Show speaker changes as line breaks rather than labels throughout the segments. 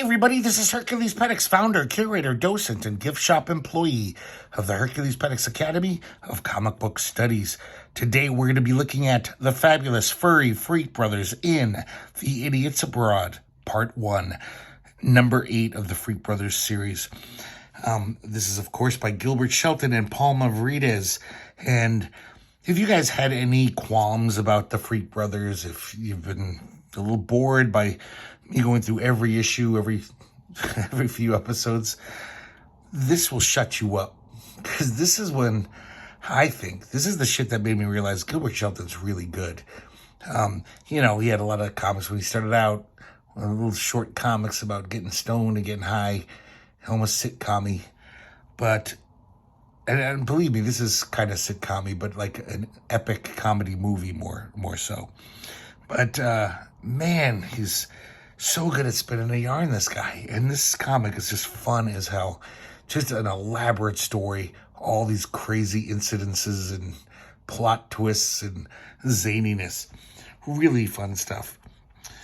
Everybody, this is herculespetix, founder, curator, docent, and gift shop employee of the herculespetix Academy of Comic Book Studies. Today, we're going to be looking at the fabulous Furry Freak Brothers in The Idiots Abroad, Part 1, number 8 of the Freak Brothers series. This is, of course, by Gilbert Shelton and Paul Mavrides. And if you guys had any qualms about the Freak Brothers, if you've been a little bored by me going through every issue, every few episodes, this will shut you up. Because this is when I think, this is the shit that made me realize Gilbert Shelton's really good. He had a lot of comics when he started out, little short comics about getting stoned and getting high, almost sitcom-y. But, and believe me, this is kind of sitcom-y, but like an epic comedy movie more so. But, man, he's so good at spinning a yarn, this guy. And this comic is just fun as hell. Just an elaborate story. All these crazy incidences and plot twists and zaniness. Really fun stuff.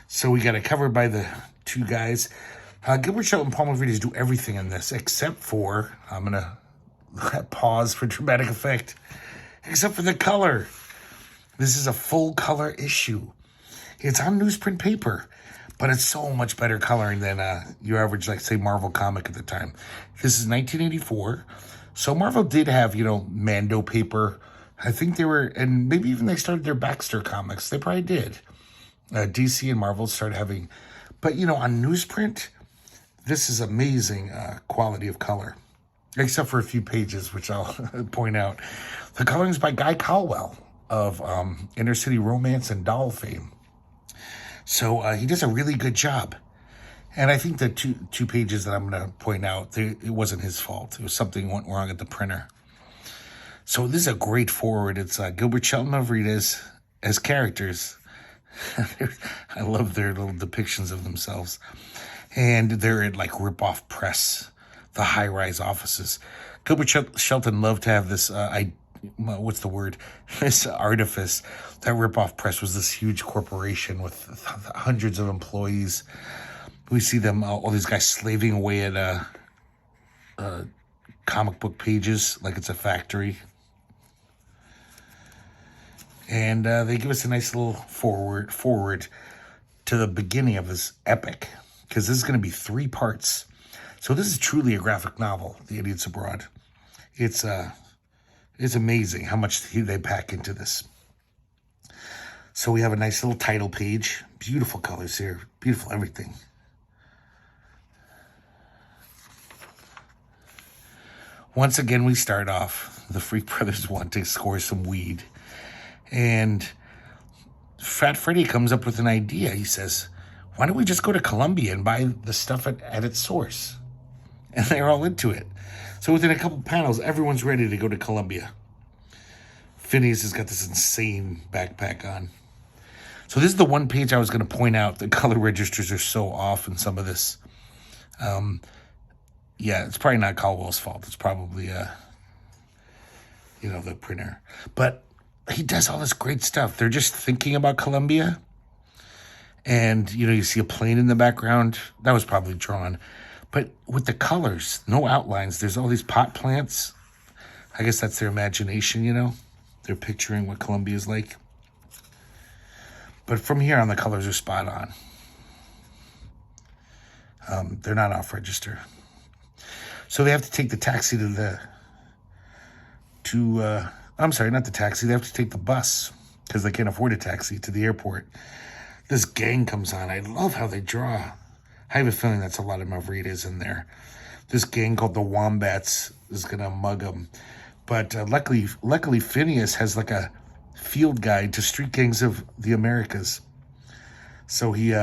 So we got it covered by the two guys. Gilbert Shelton and Paul Mavrides do everything in this except for, I'm going to pause for dramatic effect, except for the color. This is a full color issue. It's on newsprint paper, but it's so much better coloring than your average, like, say, Marvel comic at the time. This is 1984. So Marvel did have, Mando paper. I think they were, and maybe even they started their Baxter comics. They probably did. DC and Marvel started having, but, on newsprint, this is amazing quality of color, except for a few pages, which I'll point out. The coloring is by Guy Caldwell of Inner City Romance and Doll fame. So he does a really good job. And I think the two pages that I'm going to point out, it wasn't his fault. It was something went wrong at the printer. So this is a great forward. It's Gilbert Shelton Mavrides as characters. I love their little depictions of themselves. And they're at, like, Rip-Off Press, the high-rise offices. Gilbert Shelton loved to have this, what's the word? This artifice. That Rip-Off Press was this huge corporation with hundreds of employees. We see them, all these guys slaving away at comic book pages like it's a factory. And they give us a nice little forward to the beginning of this epic, because this is going to be 3 parts. So this is truly a graphic novel, The Idiots Abroad. It's amazing how much they pack into this. So we have a nice little title page. Beautiful colors here. Beautiful everything. Once again, we start off. The Freak Brothers want to score some weed. And Fat Freddy comes up with an idea. He says, why don't we just go to Colombia and buy the stuff at its source? And they're all into it. So within a couple panels, everyone's ready to go to Colombia. Phineas has got this insane backpack on. So this is the one page I was going to point out. The color registers are so off in some of this. Yeah, it's probably not Caldwell's fault. It's probably, the printer. But he does all this great stuff. They're just thinking about Colombia. And, you see a plane in the background. That was probably drawn. But with the colors, no outlines. There's all these pot plants. I guess that's their imagination, They're picturing what Colombia is like. But from here on, the colors are spot on. They're not off register. So they have to take the taxi I'm sorry, not the taxi. They have to take the bus because they can't afford a taxi to the airport. This gang comes on. I love how they draw. I have a feeling that's a lot of Mavrides in there. This gang called the Wombats is going to mug them. But luckily, Phineas has like a field guide to street gangs of the Americas. So he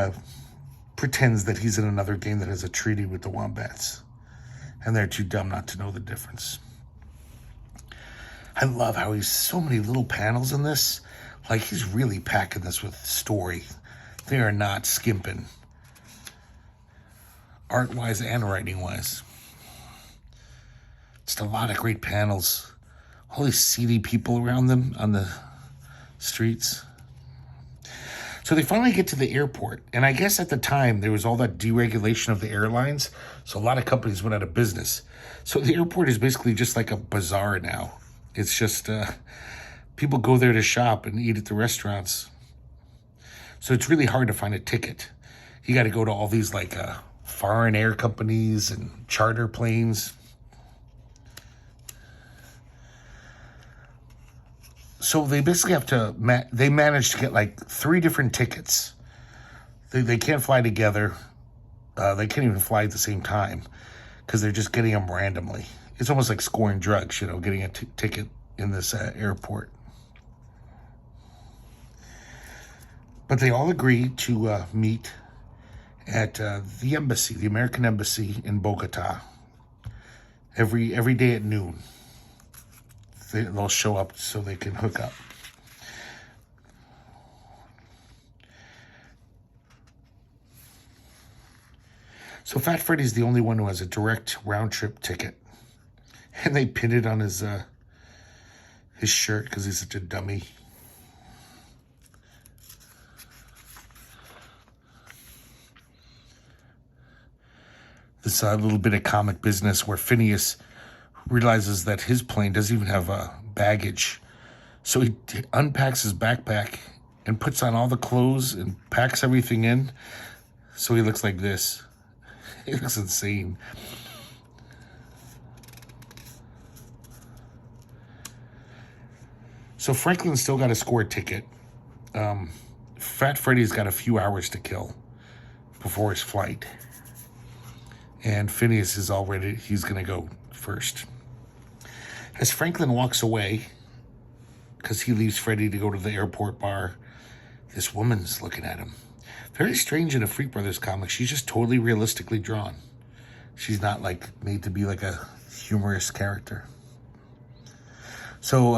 pretends that he's in another gang that has a treaty with the Wombats. And they're too dumb not to know the difference. I love how he's so many little panels in this. Like, he's really packing this with story. They are not skimping. Art-wise and writing-wise. Just a lot of great panels. All these seedy people around them on the streets. So they finally get to the airport. And I guess at the time, there was all that deregulation of the airlines. So a lot of companies went out of business. So the airport is basically just like a bazaar now. It's just people go there to shop and eat at the restaurants. So it's really hard to find a ticket. You got to go to all these like foreign air companies and charter planes. So they basically have to, they managed to get like 3 different tickets. They can't fly together. They can't even fly at the same time because they're just getting them randomly. It's almost like scoring drugs, getting a ticket in this airport. But they all agree to meet at the embassy, the American embassy in Bogota, every day at noon. They'll show up so they can hook up. So Fat Freddy's the only one who has a direct round-trip ticket. And they pin it on his shirt because he's such a dummy. This little bit of comic business where Phineas realizes that his plane doesn't even have baggage. So he unpacks his backpack and puts on all the clothes and packs everything in. So he looks like this. He looks insane. So Franklin's still got to score a ticket. Fat Freddy's got a few hours to kill before his flight. And Phineas is already, he's going to go first. As Franklin walks away, because he leaves Freddy to go to the airport bar, this woman's looking at him. Very strange in a Freak Brothers comic. She's just totally realistically drawn. She's not like made to be like a humorous character. So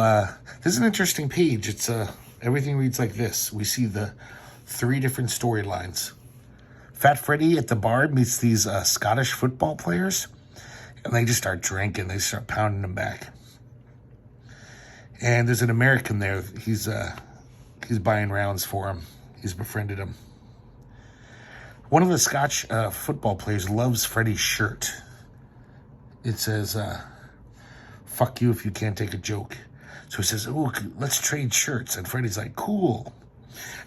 this is an interesting page. It's everything reads like this. We see the 3 different storylines. Fat Freddy at the bar meets these Scottish football players, and they just start drinking. They start pounding him back. And there's an American there. He's buying rounds for him. He's befriended him. One of the Scotch football players loves Freddy's shirt. It says, "Fuck you if you can't take a joke." So he says, "Oh, let's trade shirts." And Freddy's like, "Cool."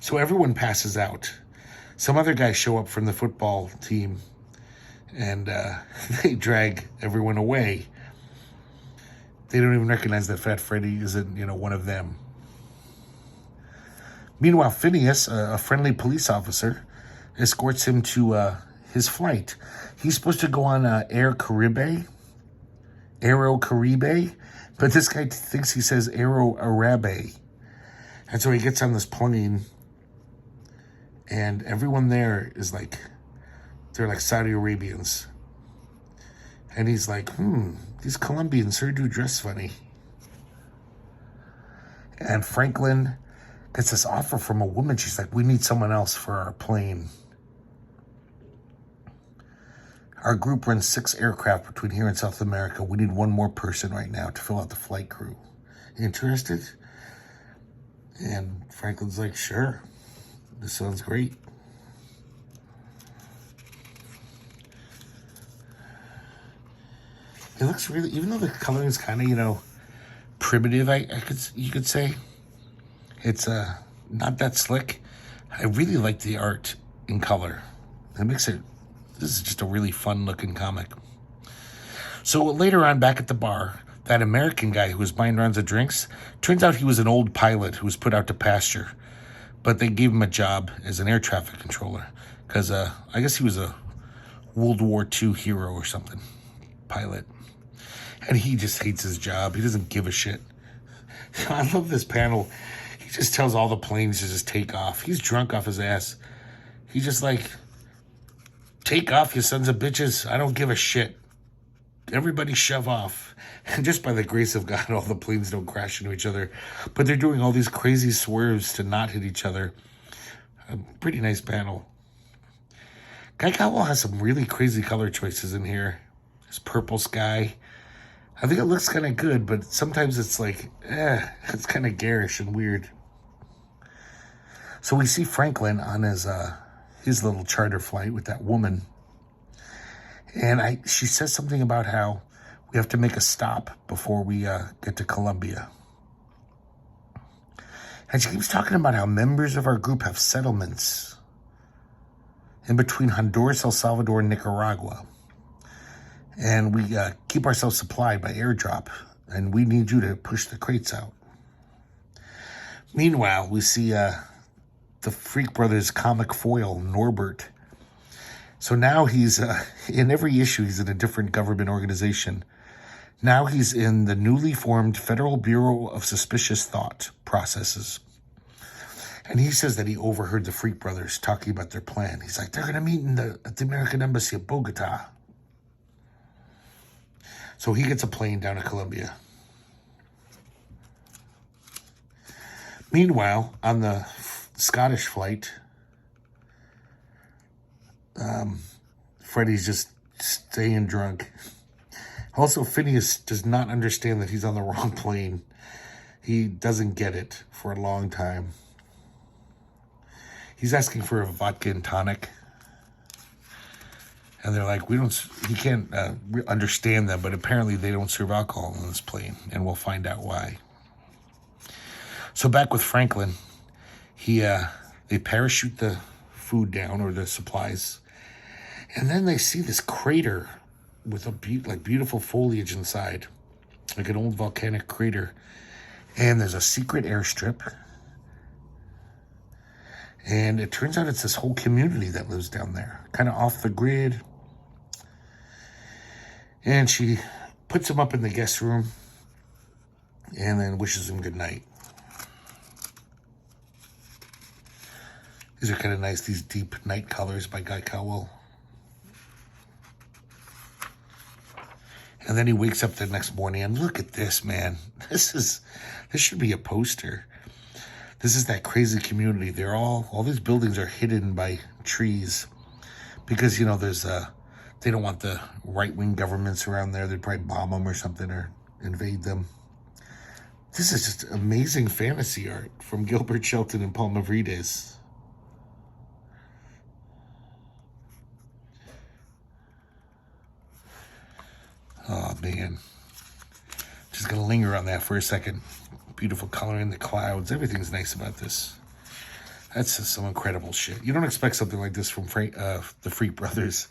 So everyone passes out. Some other guys show up from the football team, and they drag everyone away. They don't even recognize that Fat Freddy isn't, one of them. Meanwhile, Phineas, a friendly police officer, escorts him to his flight. He's supposed to go on Aero Caribe, but this guy thinks he says Aero Arabe. And so he gets on this plane, and everyone there is like, they're like Saudi Arabians. And he's like, these Colombians sure do dress funny. And Franklin gets this offer from a woman. She's like, "We need someone else for our plane. Our group runs 6 aircraft between here and South America. We need one more person right now to fill out the flight crew. Interested?" And Franklin's like, "Sure. This sounds great." It looks really, even though the coloring is kind of, primitive, you could say, it's not that slick. I really like the art in color. It makes it, this is just a really fun looking comic. So later on, back at the bar, that American guy who was buying rounds of drinks, turns out he was an old pilot who was put out to pasture. But they gave him a job as an air traffic controller because I guess he was a World War II hero or something, pilot. And he just hates his job. He doesn't give a shit. I love this panel. He just tells all the planes to just take off. He's drunk off his ass. He's just like, "Take off, you sons of bitches. I don't give a shit. Everybody shove off." And just by the grace of God, all the planes don't crash into each other. But they're doing all these crazy swerves to not hit each other. A pretty nice panel. Guy Cowell has some really crazy color choices in here. This purple sky. I think it looks kind of good, but sometimes it's like, it's kind of garish and weird. So we see Franklin on his little charter flight with that woman. And she says something about how we have to make a stop before we get to Colombia. And she keeps talking about how members of our group have settlements in between Honduras, El Salvador, and Nicaragua. And we keep ourselves supplied by airdrop. And we need you to push the crates out. Meanwhile, we see the Freak Brothers comic foil, Norbert. So now he's, in every issue, he's in a different government organization. Now he's in the newly formed Federal Bureau of Suspicious Thought Processes. And he says that he overheard the Freak Brothers talking about their plan. He's like, they're going to meet at the American Embassy of Bogota. So he gets a plane down to Colombia. Meanwhile, on the Scottish flight, Freddy's just staying drunk. Also, Phineas does not understand that he's on the wrong plane. He doesn't get it for a long time. He's asking for a vodka and tonic. And they're like, he can't understand them, but apparently they don't serve alcohol on this plane, and we'll find out why. So back with Franklin, they parachute the food down, or the supplies, and then they see this crater with a beautiful foliage inside, like an old volcanic crater, and there's a secret airstrip, and it turns out it's this whole community that lives down there, kind of off the grid. And she puts him up in the guest room and then wishes him good night. These are kind of nice, these deep night colors by Guy Cowell. And then he wakes up the next morning and look at this, man. This should be a poster. This is that crazy community. All these buildings are hidden by trees because, there's they don't want the right-wing governments around there. They'd probably bomb them or something or invade them. This is just amazing fantasy art from Gilbert Shelton and Paul Mavrides. Oh, man. Just going to linger on that for a second. Beautiful color in the clouds. Everything's nice about this. That's just some incredible shit. You don't expect something like this from the Freak Brothers.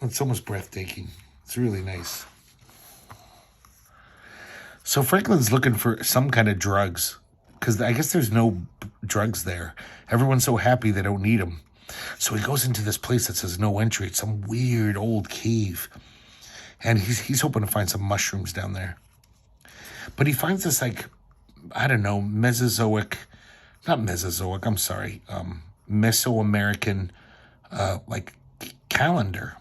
It's almost breathtaking. It's really nice. So Franklin's looking for some kind of drugs, because I guess there's no drugs there. Everyone's so happy they don't need them. So he goes into this place that says no entry. It's some weird old cave. And he's hoping to find some mushrooms down there. But he finds this, Mesoamerican, calendar.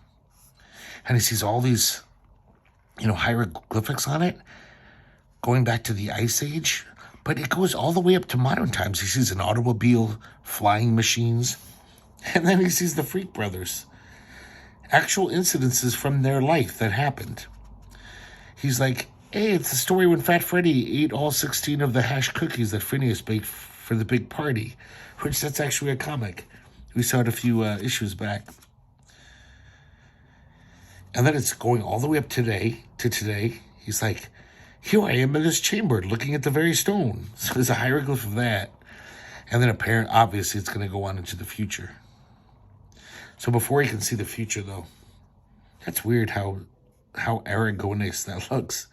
And he sees all these, hieroglyphics on it, going back to the Ice Age. But it goes all the way up to modern times. He sees an automobile, flying machines, and then he sees the Freak Brothers. Actual incidences from their life that happened. He's like, hey, it's the story when Fat Freddy ate all 16 of the hash cookies that Phineas baked for the big party, which that's actually a comic. We saw it a few issues back. And then it's going all the way up to today. He's like, here I am in this chamber looking at the very stone. So there's a hieroglyph of that. And then obviously it's going to go on into the future. So before he can see the future, though, that's weird how Aragonés that looks.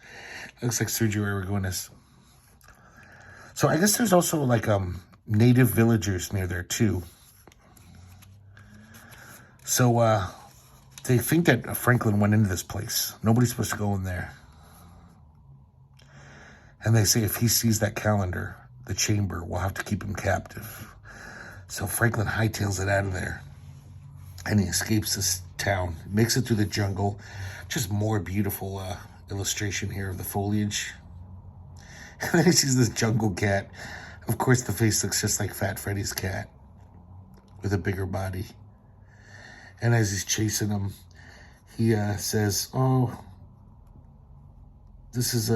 It looks like Sergio Aragonés. So I guess there's also native villagers near there too. So they think that Franklin went into this place. Nobody's supposed to go in there. And they say if he sees that calendar, the chamber, we'll have to keep him captive. So Franklin hightails it out of there. And he escapes this town, makes it through the jungle. Just more beautiful illustration here of the foliage. And then he sees this jungle cat. Of course, the face looks just like Fat Freddy's cat with a bigger body. And as he's chasing him, he says, oh, this is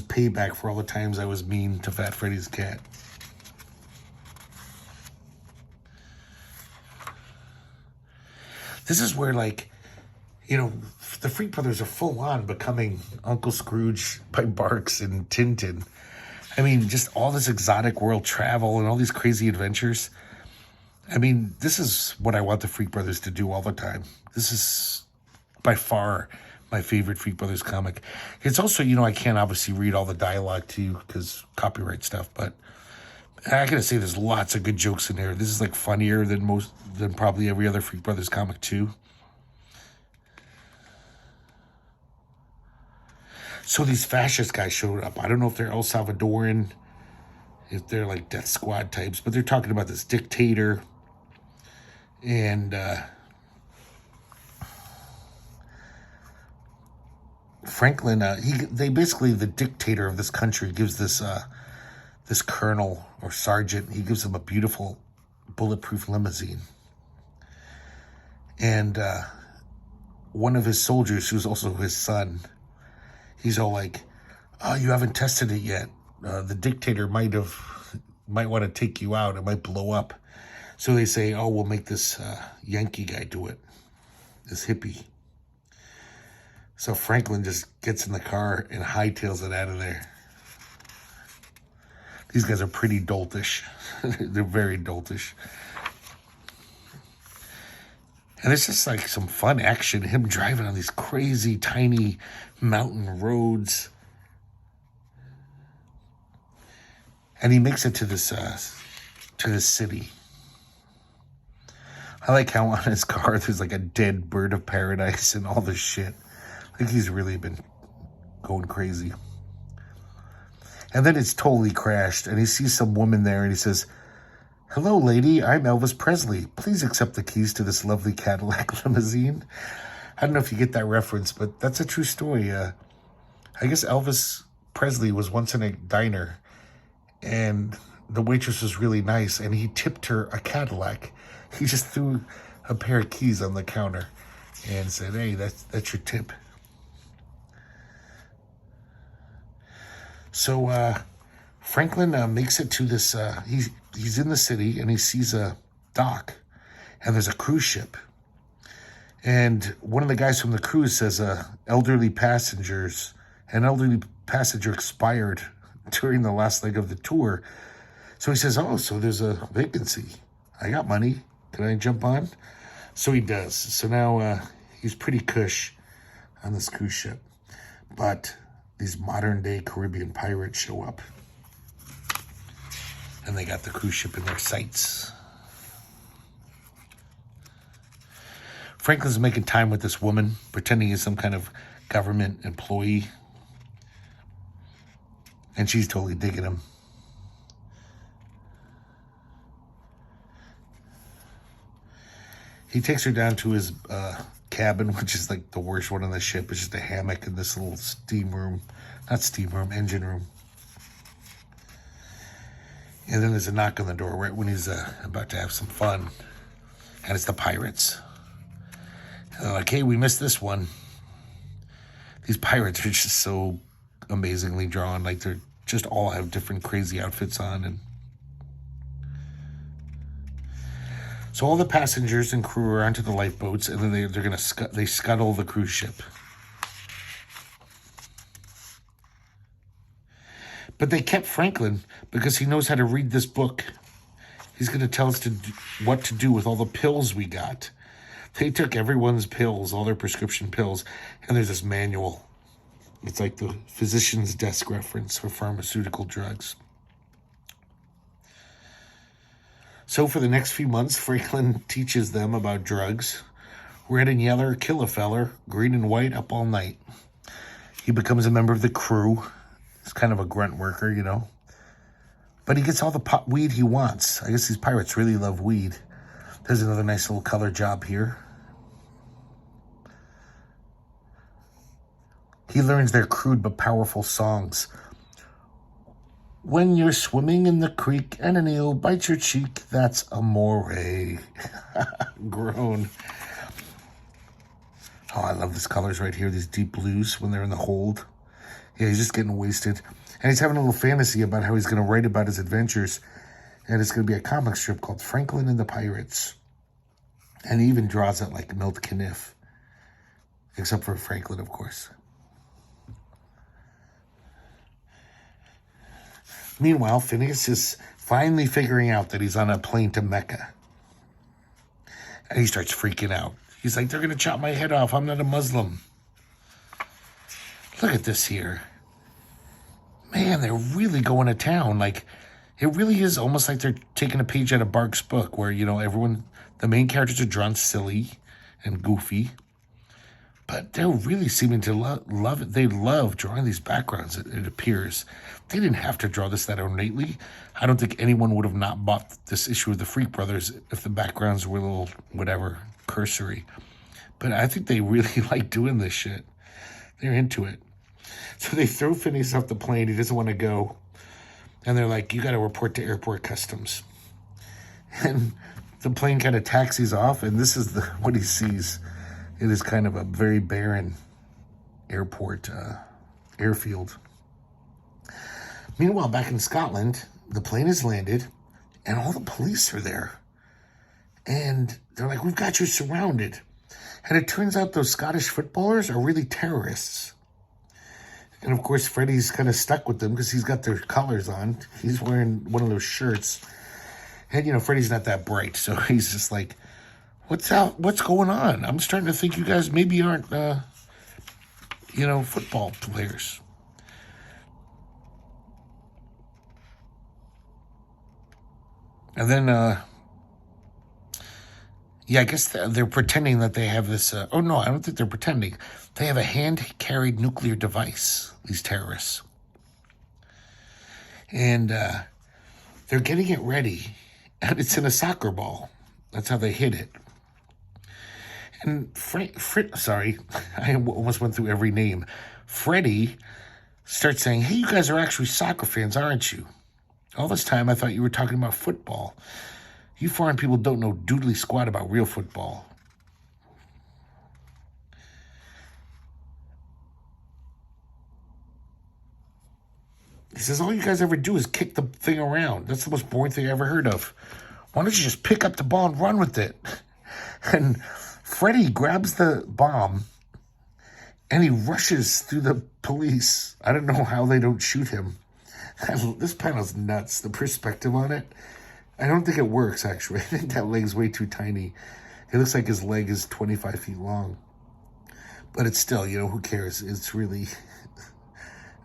payback for all the times I was mean to Fat Freddy's cat. This is where, like, the Freak Brothers are full on becoming Uncle Scrooge by Barks and Tintin. I mean, just all this exotic world travel and all these crazy adventures. I mean, this is what I want the Freak Brothers to do all the time. This is by far my favorite Freak Brothers comic. It's also, I can't obviously read all the dialogue to you because copyright stuff, but I gotta say there's lots of good jokes in here. This is like funnier than probably every other Freak Brothers comic too. So these fascist guys showed up. I don't know if they're El Salvadoran, if they're like death squad types, but they're talking about this dictator. And Franklin, the dictator of this country gives this colonel or sergeant, he gives him a beautiful bulletproof limousine. And one of his soldiers, who's also his son, he's all like, "Oh, you haven't tested it yet. The dictator might want to take you out. It might blow up." So they say, "Oh, we'll make this Yankee guy do it, this hippie." So Franklin just gets in the car and hightails it out of there. These guys are pretty doltish. They're very doltish. And it's just like some fun action. Him driving on these crazy, tiny mountain roads. And he makes it to this city. I like how on his car there's like a dead bird of paradise and all this shit. Like he's really been going crazy. And then it's totally crashed. And he sees some woman there and he says, "Hello, lady. I'm Elvis Presley. Please accept the keys to this lovely Cadillac limousine." I don't know if you get that reference, but that's a true story. I guess Elvis Presley was once in a diner and the waitress was really nice and he tipped her a Cadillac. He just threw a pair of keys on the counter and said, "Hey, that's your tip." So Franklin makes it to this, he's in the city and he sees a dock and there's a cruise ship. And one of the guys from the cruise says an elderly passenger expired during the last leg of the tour. So he says, "Oh, so there's a vacancy. I got money. Can I jump on?" So he does. So now he's pretty cush on this cruise ship. But these modern day Caribbean pirates show up. And they got the cruise ship in their sights. Franklin's making time with this woman, pretending he's some kind of government employee. And she's totally digging him. He takes her down to his cabin, which is like the worst one on the ship. It's just a hammock in this little engine room. And then there's a knock on the door right when he's about to have some fun. And it's the pirates. And they're like, "Hey, we missed this one." These pirates are just so amazingly drawn. Like they're just all have different crazy outfits on. And so all the passengers and crew are onto the lifeboats, and then they're going to scuttle the cruise ship. But they kept Franklin because he knows how to read this book. He's going to tell us what to do with all the pills we got. They took everyone's pills, all their prescription pills, and there's this manual. It's like the physician's desk reference for pharmaceutical drugs. So for the next few months, Franklin teaches them about drugs. Red and yellow, kill a feller. Green and white, up all night. He becomes a member of the crew. He's kind of a grunt worker, But he gets all the weed he wants. I guess these pirates really love weed. There's another nice little color job here. He learns their crude but powerful songs. "When you're swimming in the creek and an eel bites your cheek, that's amore." Groan. Oh, I love these colors right here, these deep blues when they're in the hold. Yeah, he's just getting wasted. And he's having a little fantasy about how he's going to write about his adventures. And it's going to be a comic strip called Franklin and the Pirates. And he even draws it like Milt Caniff. Except for Franklin, of course. Meanwhile, Phineas is finally figuring out that he's on a plane to Mecca. And he starts freaking out. He's like, they're going to chop my head off. I'm not a Muslim. Look at this here. Man, they're really going to town. Like, it really is almost like they're taking a page out of Bark's book where, you know, everyone, the main characters are drawn silly and goofy. But they're really seeming to love it. They love drawing these backgrounds, it appears. They didn't have to draw this that ornately. I don't think anyone would have not bought this issue of the Freak Brothers if the backgrounds were a little, whatever, cursory. But I think they really like doing this shit. They're into it. So they throw Phineas off the plane. He doesn't want to go. And they're like, you got to report to airport customs. And the plane kind of taxis off, and this is what he sees. It is kind of a very barren airport, airfield. Meanwhile, back in Scotland, the plane has landed, and all the police are there. And they're like, we've got you surrounded. And it turns out those Scottish footballers are really terrorists. And of course, Freddy's kind of stuck with them because he's got their collars on. He's wearing one of those shirts. And, you know, Freddy's not that bright, so he's just like, what's going on? I'm starting to think you guys maybe aren't, you know, football players. And then, yeah, I guess they're pretending that they have this, oh no, I don't think they're pretending. They have a hand-carried nuclear device, these terrorists. And they're getting it ready, and it's in a soccer ball. That's how they hid it. And sorry, I almost went through every name. Freddy starts saying, hey, you guys are actually soccer fans, aren't you? All this time, I thought you were talking about football. You foreign people don't know doodly squat about real football. He says, all you guys ever do is kick the thing around. That's the most boring thing I ever heard of. Why don't you just pick up the ball and run with it? And Freddy grabs the bomb and he rushes through the police. I don't know how they don't shoot him. This panel's nuts. The perspective on it. I don't think it works, actually. I think that leg's way too tiny. It looks like his leg is 25 feet long. But it's still, you know, who cares? It's really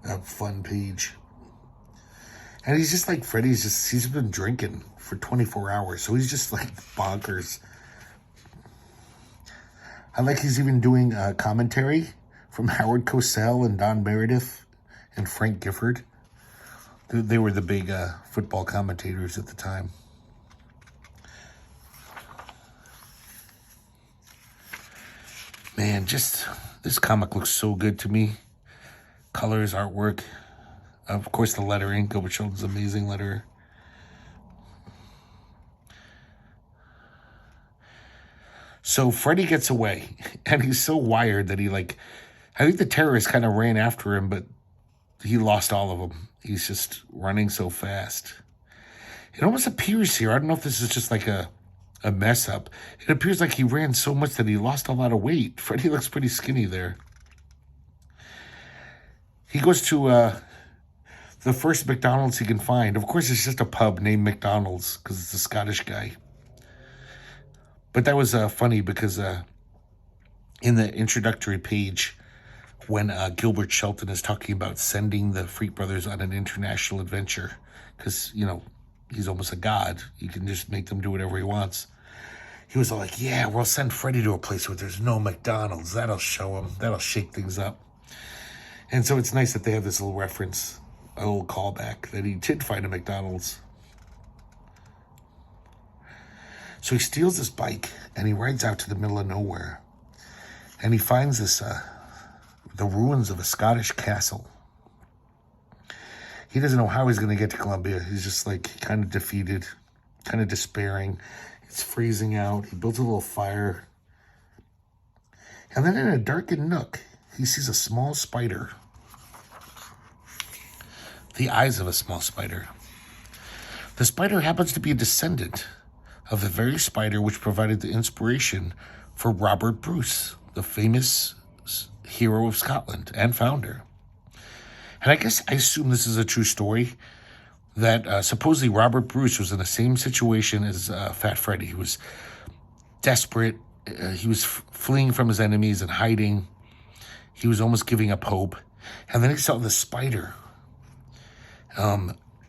a fun page. And he's just like, he's been drinking for 24 hours. So he's just like bonkers. I like he's even doing commentary from Howard Cosell and Don Meredith and Frank Gifford. They were the big football commentators at the time. Man, just this comic looks so good to me. Colors, artwork. Of course, the lettering. Gilbert Sheldon's amazing letter. So Freddy gets away, and he's so wired that I think the terrorists kind of ran after him, but he lost all of them. He's just running so fast. It almost appears here, I don't know if this is just like a mess up. It appears like he ran so much that he lost a lot of weight. Freddy looks pretty skinny there. He goes to the first McDonald's he can find. Of course, it's just a pub named McDonald's because it's a Scottish guy. But that was funny because in the introductory page, when Gilbert Shelton is talking about sending the Freak Brothers on an international adventure, because, you know, he's almost a god. You can just make them do whatever he wants. He was all like, yeah, we'll send Freddy to a place where there's no McDonald's. That'll show him. That'll shake things up. And so it's nice that they have this little reference, a little callback, that he did find a McDonald's. So he steals this bike, and he rides out to the middle of nowhere. And he finds this, the ruins of a Scottish castle. He doesn't know how he's going to get to Columbia. He's just, like, kind of defeated, kind of despairing. It's freezing out. He builds a little fire. And then in a darkened nook, he sees a small spider. The eyes of a small spider. The spider happens to be a descendant of the very spider which provided the inspiration for Robert Bruce, the famous hero of Scotland and founder. And I assume this is a true story, that supposedly Robert Bruce was in the same situation as Fat Freddy. He was desperate. He was fleeing from his enemies and hiding. He was almost giving up hope. And then he saw the spider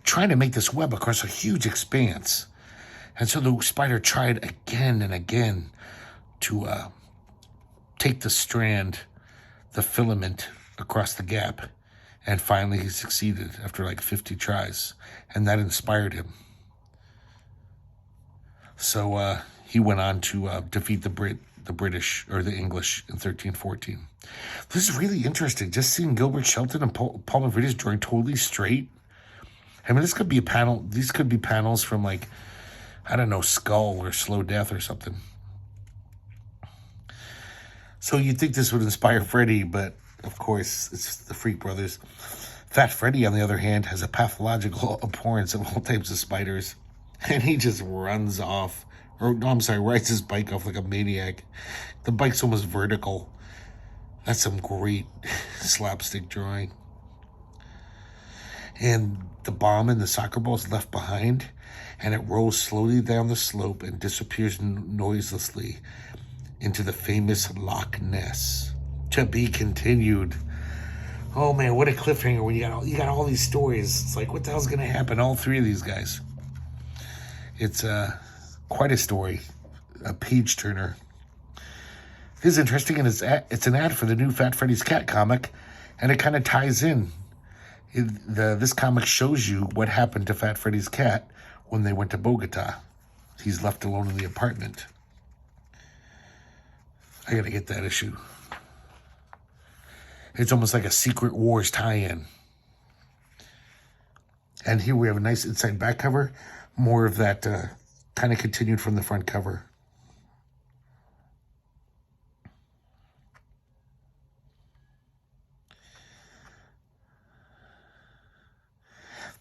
trying to make this web across a huge expanse. And so the spider tried again and again to take the strand, the filament, across the gap. And finally he succeeded after like 50 tries. And that inspired him. So he went on to defeat the British, or the English, in 1314. This is really interesting. Just seeing Gilbert Shelton and Paul Mavridis drawing totally straight. I mean, this could be a panel. These could be panels from, like, I don't know, Skull or Slow Death or something. So you'd think this would inspire Freddy, but of course it's the Freak Brothers. Fat Freddy, on the other hand, has a pathological abhorrence of all types of spiders, and he just runs off. Or, no, I'm sorry, rides his bike off like a maniac. The bike's almost vertical. That's some great slapstick drawing. And the bomb in the soccer ball is left behind, and it rolls slowly down the slope and disappears noiselessly into the famous Loch Ness. To be continued. Oh man, what a cliffhanger when you got all these stories. It's like, what the hell's going to happen? All three of these guys. It's quite a story, a page turner. This is interesting, and it's an ad for the new Fat Freddy's Cat comic, and it kind of ties in. This comic shows you what happened to Fat Freddy's cat when they went to Bogota. He's left alone in the apartment. I gotta get that issue. It's almost like a Secret Wars tie-in. And here we have a nice inside back cover. More of that kind of continued from the front cover.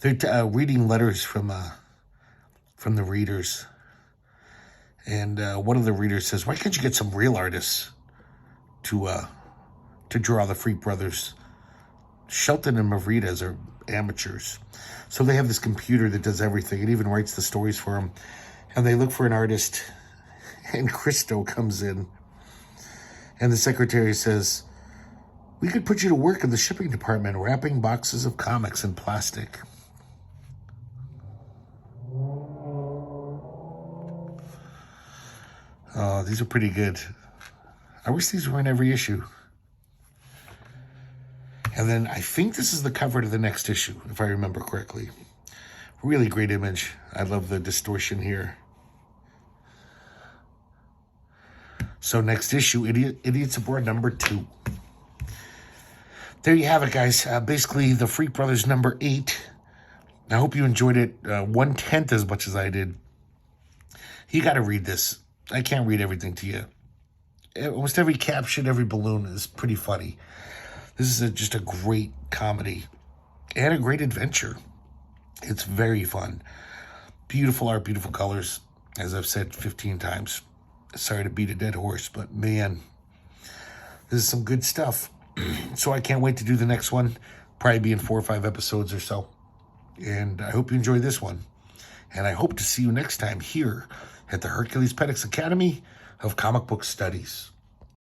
They're reading letters from the readers. And one of the readers says, why can't you get some real artists to draw the Freak Brothers? Shelton and Mavridis are amateurs. So they have this computer that does everything. It even writes the stories for them. And they look for an artist. And Christo comes in. And the secretary says, we could put you to work in the shipping department, wrapping boxes of comics in plastic. Oh, these are pretty good. I wish these were in every issue. And then I think this is the cover to the next issue, if I remember correctly. Really great image. I love the distortion here. So next issue, Idiots Aboard number 2. There you have it, guys. Basically, the Freak Brothers number 8. I hope you enjoyed it 1/10 as much as I did. You got to read this. I can't read everything to you. Almost every caption, every balloon is pretty funny. This is just a great comedy and a great adventure. It's very fun. Beautiful art, beautiful colors, as I've said 15 times. Sorry to beat a dead horse, but man, this is some good stuff. So I can't wait to do the next one. Probably be in 4 or 5 episodes or so. And I hope you enjoy this one. And I hope to see you next time here at the Herculespetix Academy of Comic Book Studies.